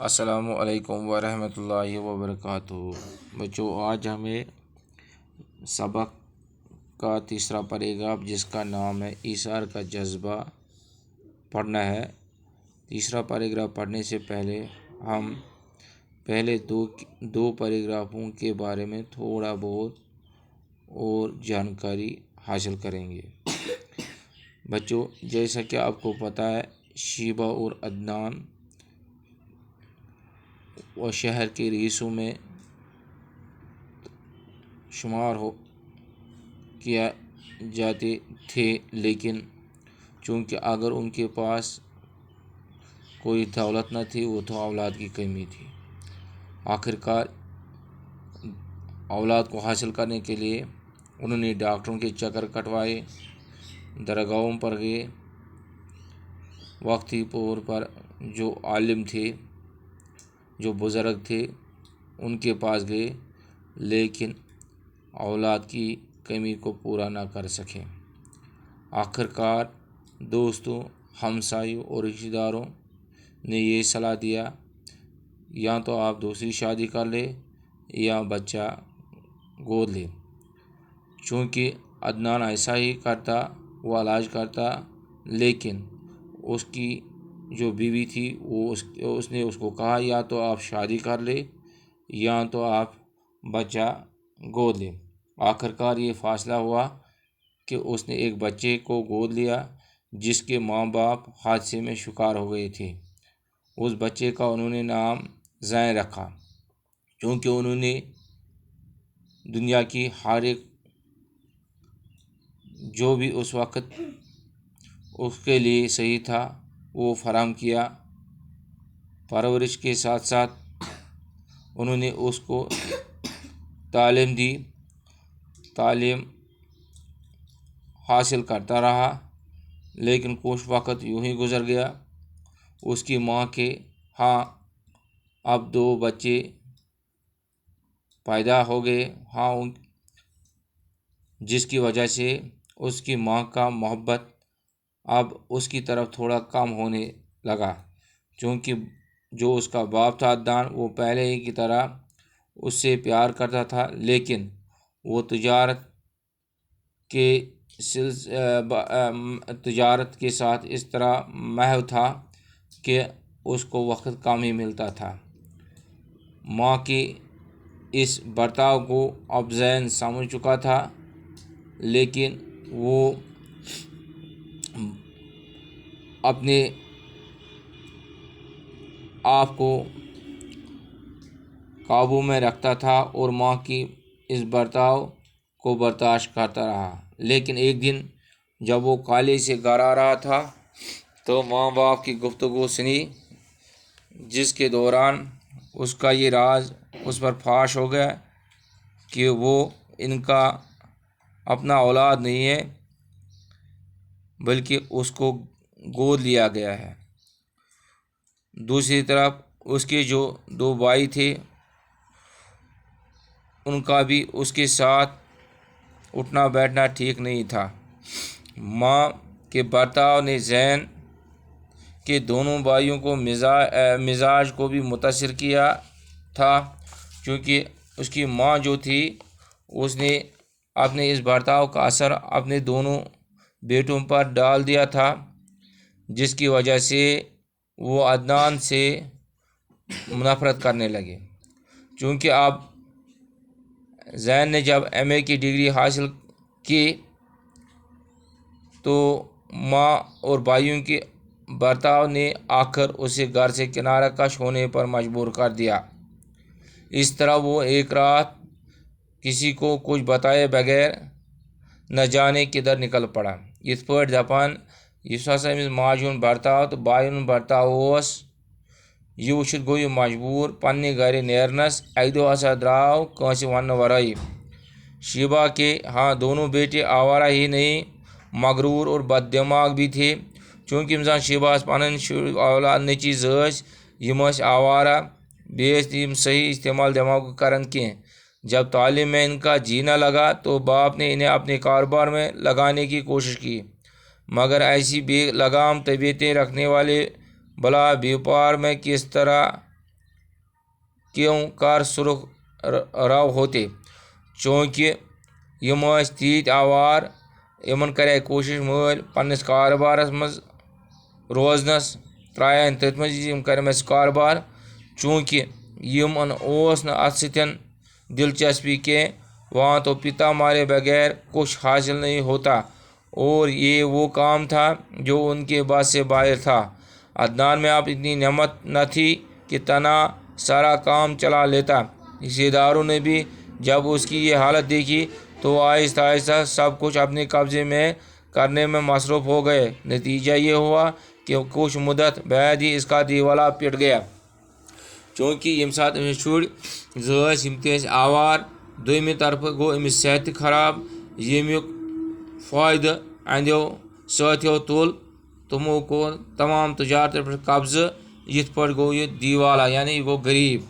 السلام علیکم ورحمۃ اللہ وبرکاتہ۔ بچوں، آج ہمیں سبق کا تیسرا پیراگراف جس کا نام ہے ایثار کا جذبہ پڑھنا ہے۔ تیسرا پیراگراف پڑھنے سے پہلے ہم پہلے دو پیراگرافوں کے بارے میں تھوڑا بہت اور جانکاری حاصل کریں گے۔ بچوں، جیسا کہ آپ کو پتہ ہے، شیبہ اور عدنان وہ شہر کے رئیسوں میں شمار کیا جاتے تھے، لیکن چونکہ اگر ان کے پاس کوئی دولت نہ تھی، وہ تو اولاد کی کمی تھی۔ آخرکار اولاد کو حاصل کرنے کے لیے انہوں نے ڈاکٹروں کے چکر کٹوائے، درگاہوں پر گئے، وقتی طور پر جو عالم تھے، جو بزرگ تھے، ان کے پاس گئے، لیکن اولاد کی کمی کو پورا نہ کر سکے۔ آخرکار دوستوں، ہمسایوں اور رشتہ داروں نے یہ صلاح دیا، یا تو آپ دوسری شادی کر لیں یا بچہ گود لیں۔ چونکہ عدنان ایسا ہی کرتا، وہ علاج کرتا، لیکن اس کی جو بیوی تھی اس نے اس کو کہا یا تو آپ شادی کر لیں یا تو آپ بچہ گود لیں۔ آخرکار یہ فیصلہ ہوا کہ اس نے ایک بچے کو گود لیا جس کے ماں باپ حادثے میں شکار ہو گئے تھے۔ اس بچے کا انہوں نے نام زین رکھا، کیونکہ انہوں نے دنیا کی ہر ایک جو بھی اس وقت اس کے لیے صحیح تھا وہ فراہم کیا۔ پرورش کے ساتھ ساتھ انہوں نے اس کو تعلیم دی، تعلیم حاصل کرتا رہا، لیکن کچھ وقت یوں ہی گزر گیا۔ اس کی ماں کے ہاں اب 2 بچے پیدا ہو گئے، جس کی وجہ سے اس کی ماں کا محبت اب اس کی طرف تھوڑا کم ہونے لگا، چونکہ جو اس کا باپ تھا عدنان، وہ پہلے ہی کی طرح اس سے پیار کرتا تھا، لیکن وہ تجارت کے ساتھ اس طرح محو تھا کہ اس کو وقت کم ہی ملتا تھا۔ ماں کی اس برتاؤ کو اب زین سمجھ چکا تھا، لیکن وہ اپنے آپ کو قابو میں رکھتا تھا اور ماں کی اس برتاؤ کو برداشت کرتا رہا۔ لیکن ایک دن جب وہ کالج سے گھر آ رہا تھا تو ماں باپ کی گفتگو سنی، جس کے دوران اس کا یہ راز اس پر فاش ہو گیا کہ وہ ان کا اپنا اولاد نہیں ہے، بلکہ اس کو گود لیا گیا ہے۔ دوسری طرف اس کے جو 2 بھائی تھے، ان کا بھی اس کے ساتھ اٹھنا بیٹھنا ٹھیک نہیں تھا۔ ماں کے برتاؤ نے زین کے دونوں بھائیوں کو مزاج کو بھی متاثر کیا تھا، کیونکہ اس کی ماں جو تھی اس نے اپنے اس برتاؤ کا اثر اپنے دونوں بیٹوں پر ڈال دیا تھا، جس کی وجہ سے وہ عدنان سے نفرت کرنے لگے۔ چونکہ اب زین نے جب MA کی ڈگری حاصل کی تو ماں اور بھائیوں کے برتاؤ نے آخر اسے گھر سے کنارہ کش ہونے پر مجبور کر دیا۔ اس طرح وہ ایک رات کسی کو کچھ بتائے بغیر نہ جانے کدھر نکل پڑا۔ اس پٲٹھۍ دپان یُس ہسا أمِس ماجہِ ہُنٛد برتاو تہٕ بایَن ہُنٛد برتاو اوس، یہِ وٕچھِتھ گوٚو یہِ مجبوٗر پننہِ گھرِ نیرنس۔ اکہِ دۄہ ہسا درٛاو کٲنٛسہِ وننہٕ ورٲیی۔ شیبہ کے ہاں دونوں بیٹے آوارہ ہی نہیں، مغرور اور بد دماغ بھی تھے، چونکہ یِم زن شیبہس پنٕنۍ شُرۍ اولاد نیٚچی زٕ ٲسۍ، یِم ٲسۍ آوارہ، بیٚیہِ ٲسۍ نہٕ یِم صحیح استعمال دماغ کران کینٛہہ۔ جب تعلیم میں ان کا جی نہ لگا تو باپ نے انہیں اپنے کاروبار میں لگانے کی کوشش کی، مگر ایسی بے لگام طبیعتیں رکھنے والے بلا بیوپار میں کس طرح کیوں کر سرخ رو ہوتے چونکہ یم ٲسۍ تیٖتۍ آوار یمن کرے کوٗشش مٲلۍ پننس کارٕبارس منٛز روزنس ترٛایَن تٔتھۍ منٛز یم کرن اَسہِ کارٕبار چوٗنٛکہِ یمن اوس نہٕ اتھ سۭتۍ دلچسپی کینٛہہ وہاں تو پتا مارے بغیر کچھ حاصل نہیں ہوتا اور یہ وہ کام تھا جو ان کے بس سے باہر تھا۔ عدنان میں اب اتنی نعمت نہ تھی کہ تنہا سارا کام چلا لیتا۔ رشتہ داروں نے بھی جب اس کی یہ حالت دیکھی تو آہستہ آہستہ سب کچھ اپنے قبضے میں کرنے میں مصروف ہو گئے۔ نتیجہ یہ ہوا کہ کچھ مدت بعد ہی اس کا دیوالا پٹ گیا چونکہ یم سات امس شُرۍ زٕ ٲسۍ یم تہِ ٲسۍ آوار دوٚیمہِ طرفہٕ گوٚو أمِس صحت تہِ خراب ییٚمیُک فٲیدٕ اندیو سٲتھیو تُل تمو کوٚر تمام تجارتن پٮ۪ٹھ قبضہٕ یِتھ پٲٹھۍ گوٚو یہِ دیوالا یعنی یہِ گوٚو غریٖب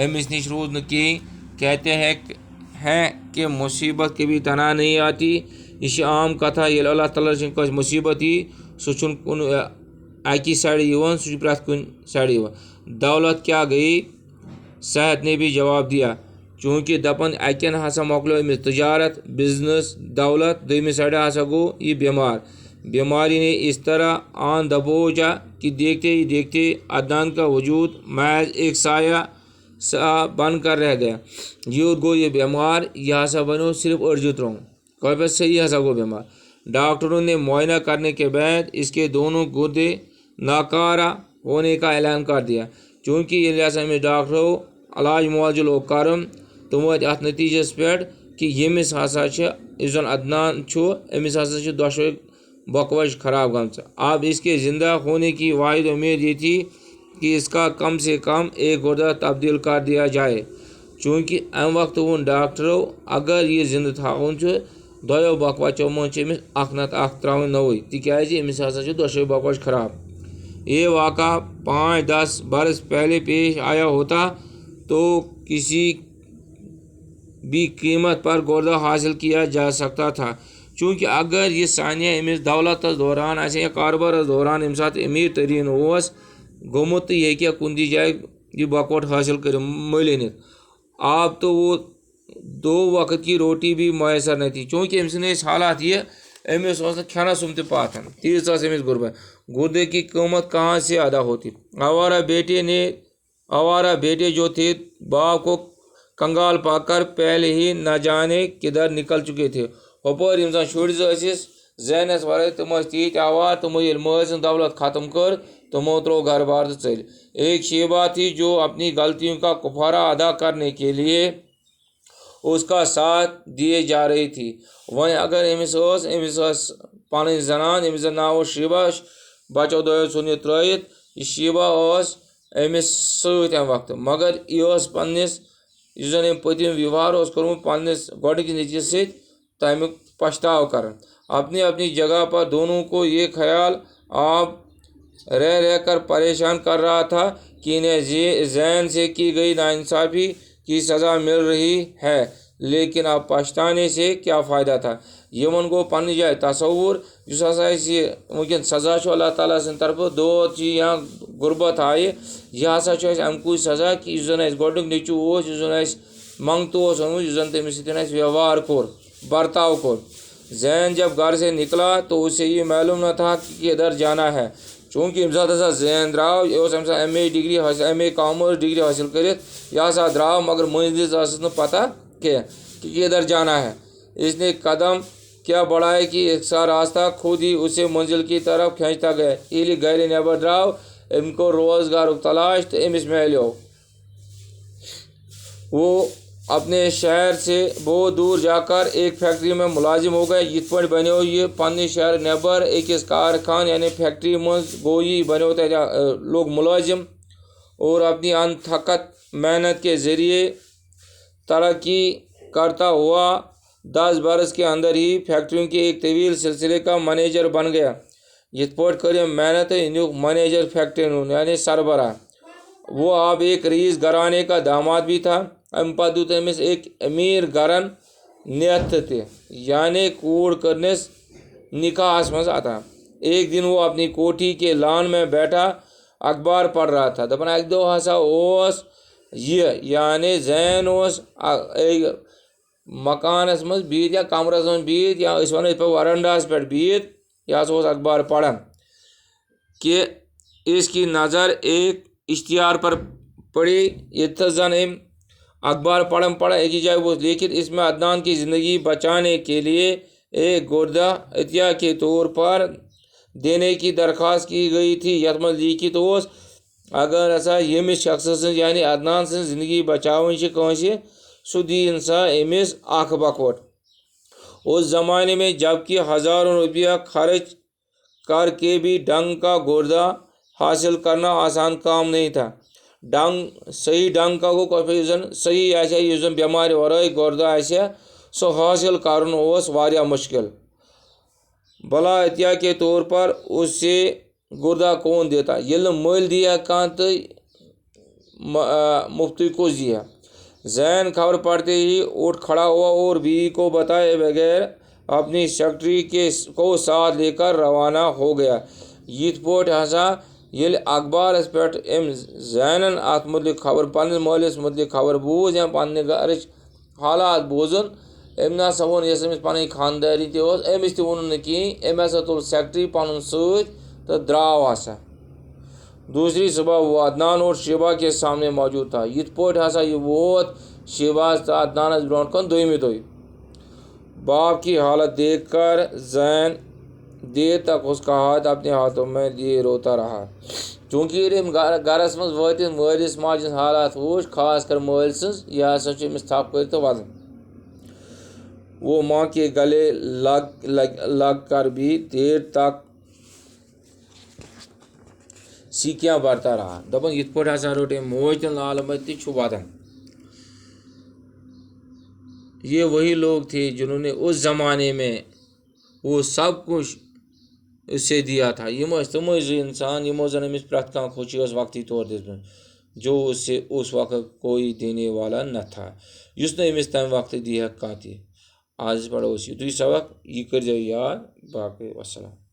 أمِس نِش روٗد نہٕ کِہیٖنۍ کہتے ہیں کہ مصیبت کبھی تنہا نہیں آتی یہ چھِ عام کتھا ییٚلہِ اللہ تعالیٰ سٕنٛدِ کٲنٛسہِ مصیبت یی سُہ چھُنہٕ کُنہِ اکی سایڈٕ یِوان سُہ چھُ پرٛٮ۪تھ کُنہِ سایڈٕ یِوان دولت کیا گئی صحت نے بھی جواب دیا چونکہ دپان اکین ہسا مۄکلیو أمِس تجارت بزنس دولت دوٚیمہِ سایڈٕ ہسا گوٚو یہ بیمار بیماری نے اس طرح آن دبوچا کہ دیکھتے ہی دیکھتے عدنان کا وجود محض ایک سایہ سا بن کر رہ گیا یوت گو یہ بیمار یہ ہسا بنو صرف أڑجہِ ترٛوٚم کٲفی صحیح ہسا گو بیمار ڈاکٹروں نے معائنہ کرنے کے بعد اس کے دونوں گردے ناکارہ ہونے کا اعلان کر دیا چونکہ ییٚلہِ ہسا أمِس ڈاکٹرو علاج معالجہ لوگ کرُن تِم وٲتۍ اتھ نتیجس پٮ۪ٹھ کہ ییٚمِس ہسا چھِ یُس زن عدنان چھُ أمِس ہسا چھِ دۄشوے بۄکہٕ وچہِ خراب گٔمژٕ اب اس کے زندہ ہونے کی واحد امید یہ تھی کہ اس کا کم سے کم ایک گردہ تبدیل کر دیا جائے چونکہ ام وقت ووٚن ڈاکٹرو اگر یہ زندہ تھاوُن چھُ دۄیو بۄکہٕ وچو منٛز چھِ أمِس اکھ نتہٕ اکھ ترٛاوٕنۍ نوٚوٕے تِکیٛازِ أمِس ہسا چھِ دۄشوے بۄکہٕ وچہِ خراب یہ واقعہ 5-10 برس پہلے پیش آیا ہوتا تو کسی بھی قیمت پر گردہ حاصل کیا جا سکتا تھا چونکہ اگر یہ ثانیہ امس دولتس دوران آسہِ یا کاربارس دوران ییٚمہِ ساتہٕ امیر ترین اوس گوٚمُت تہٕ یہِ ہیٚکہِ ہا کُنہِ تہِ جایہِ یہ بۄکہٕ وٹ حٲصل کٔرِتھ مٔلۍ أنِتھ آپ تو وہ 2 وقت کی روٹی بھی میسر نہ تھی چونکہ أمۍ سٕنٛدۍ ٲسۍ حالات یہ أمِس اوس نہٕ کھٮ۪نس سُم تہِ پاتھن تیٖژ ٲس أمِس غربت گردے کی قیمت کہاں سے ادا ہوتی آوارہ بیٹے جو تھے باپ کو کنگال پا کر پہلے ہی نہ جانے کدھر نکل چکے تھے ہپٲرۍ یِم زن شُرۍ زٕ ٲسِس زینس ورٲے تِم ٲسۍ تیٖتۍ آوار تِمو ییٚلہِ مٲلۍ سٕنٛز دولت ختم کٔر تِمو ترٛوو گھر بار تہٕ ژٔلۍ ایک شیبہ تھی جو اپنی غلطیوں کا کفارہ ادا کرنے کے لیے اس کا ساتھ دیے جا رہی تھی وۄنۍ اگر أمِس ٲس پنٕنۍ زنان ییٚمِس زن ناو اوس شیبہ بچو دۄیو ژھُن یہِ ترٛٲیِتھ یہِ شیبہ ٲس أمِس سۭتۍ امہِ وقتہٕ مگر یہِ ٲس پننِس یُس زن أمۍ پٔتِم ویوہار اوس کوٚرمُت پننِس گۄڈنِکِس نیٚچوِس سۭتۍ تمیُک پچھتاو کران اپنی اپنی جگہ پر دونوں کو یہ خیال آپ رہ کر پریشان کر رہا تھا کہ انہیں زین سے کی گئی ناانصافی کی سزا مل رہی ہے لیکن اب پچھتانے سے کیا فائدہ تھا یمن گو پننہِ جایہِ تصور یُس ہسا اَسہِ یہِ وٕنکٮ۪ن سزا چھُ اللہ تعالیٰ سٕنٛدِ طرفہٕ دود چھِ یا غربت آیہِ یہِ ہسا چھُ اَسہِ اَمکُے سزا کہ یُس زن اَسہِ گۄڈنیُک نیٚچوٗ اوس یُس زن اَسہِ منٛگتہٕ اوس اوٚنمُت یُس زن تٔمِس سۭتۍ اَسہِ ویوہار کوٚر برتاؤ کوٚر زین جب گھر سے نکلا تو اسے یہ معلوم نہ تھا کہ کدھر جانا ہے چونکہ ییٚمہِ ساتہٕ ہسا زین درٛاو یہِ اوس اَمہِ ساتہٕ MA کامٲرٕس ڈگری حٲصِل کٔرِتھ یہِ ہسا درٛاو مگر مٔنزلِس ٲسٕس نہٕ پتہ کینٛہہ کہ کدھر جانا ہے اس نے قدم کیا بڑھائے کہ ایک سا راستہ خود ہی اسے منزل کی طرف کھینچتا گیا ییٚلہِ گرِ نٮ۪بر درٛاو أمۍ کوٚر روزگارُک تلاش تہٕ أمِس میلیو وہ اپنے شہر سے بہت دور جا کر ایک فیکٹری میں ملازم ہو گئے یِتھ پٲٹھۍ بنیو یہِ پننہِ شہر نٮ۪بر أکِس کارخان یعنی فیکٹری منٛز گوٚو یہِ بنیو تتہِ لوگ ملازم اور اپنی انتھکت محنت کے ذریعے ترقی کرتا ہوا 10 برس کے اندر ہی فیکٹریوں کے ایک طویل سلسلے کا مینیجر بن گیا یِتھ پٲٹھۍ کٔر أمۍ محنت نیوٗکھ مینیجر فیکٹری ہُنٛد یعنی سربراہ وہ اب ایک رئیس گھرانے کا داماد بھی تھا امہِ پتہٕ دیُت أمِس ایک امیر گھرن نٮ۪تھ تہِ یعنی کوٗر کٔرنِس نکاحس منٛز عطا ایک دن وہ اپنی کوٹھی کے لان میں بیٹھا اخبار پڑھ رہا تھا دپان اکہِ دۄہ ہسا اوس یہ یعنی زین اوس مکانس مز بہت یا کمرس مز بہت یا اس ونو پہ ورنڈاس پہ بہت یہ ہسا اوس اخبار پڑھان کہ اس کی نظر ایک اشتہار پر پڑی یہ زن ام اخبار پڑھا ایک ہی جائے وہ لیکن اس میں عدنان کی زندگی بچانے کے لیے ایک گردہ عطیہ کے طور پر دینے کی درخواست کی گئی تھی یت مز لیکھت اوس اگر ہسا یمس شخص سن یعنی عدنان سن زندگی بچاؤن کنسہ سہ دین سا امس اخ بکوٹ اس زمانے میں جبکہ ہزاروں روپیہ خرچ کر کے بھی ڈنگ کا گردہ حاصل کرنا آسان کام نہیں تھا ڈنگ صحیح ڈنگ کا گو زن صحیح اس زن بیمار ورائے گردہ آسیا سو حاصل کرن اوس واریاہ مشکل بلا عطیہ کے طور پر اس سے گردہ کون دیتا یل مل دیا کان تو مفتی کو دیا زین خبر پڑھتے ہی اٹھ کھڑا ہوا اور بیوی کو بتائے بغیر اپنی سیکرٹری کو ساتھ لے کر روانہ ہو گیا یت پوٹ ہسا یل اخبارس پہ ام زینن ات متعلق خبر پنس مالس متعلق خبر بوز یا پنہ گرچ حالات بوزن ام نسا وون یس امس پن خانداری تس امس تہ وون نہ کہین ام ہسا تل سیکرٹری پن ست تو دراو ہسا دوسری صبح وہ عدنان اور شیبہ کے سامنے موجود تھا یت پوٹ ہسا یہ ووت شیبہ تو عدنانس برونٹ کن دویمہ دۄہ باپ کی حالت دیکھ کر زین دیر تک اس کا ہاتھ اپنے ہاتھوں میں لیے روتا رہا چونکہ گرس مز واتن مالس ماجہ حالات وچ خاص کر مال سنز یہ ہسا امس تھپ کر تو وزن وہ ماں کے گلے لگ کر بھی دیر تک سیکیاں برتا رہا دپن یت پٲٹھۍ ہسا روٹ أمۍ موج تہِ لالہٕ تہِ چھُ ودان یہ وہی لوگ تھے جنہوں نے اس زمانے میں وہ سب کچھ اس سے دیا تھا یم تم انسان یمو زن امس پرٛٮ۪تھ کانٛہہ خوشی ٲس وقتی طور دِژمٕژ جو اس سے اس وقت کوئی دینے والا نہ تھا یُس نہٕ أمِس تمہِ وقتہٕ دی ہا کانٛہہ تہِ آز پرو أسۍ یُتُے سبق یہِ کٔرۍزیو یاد باقٕے وسلام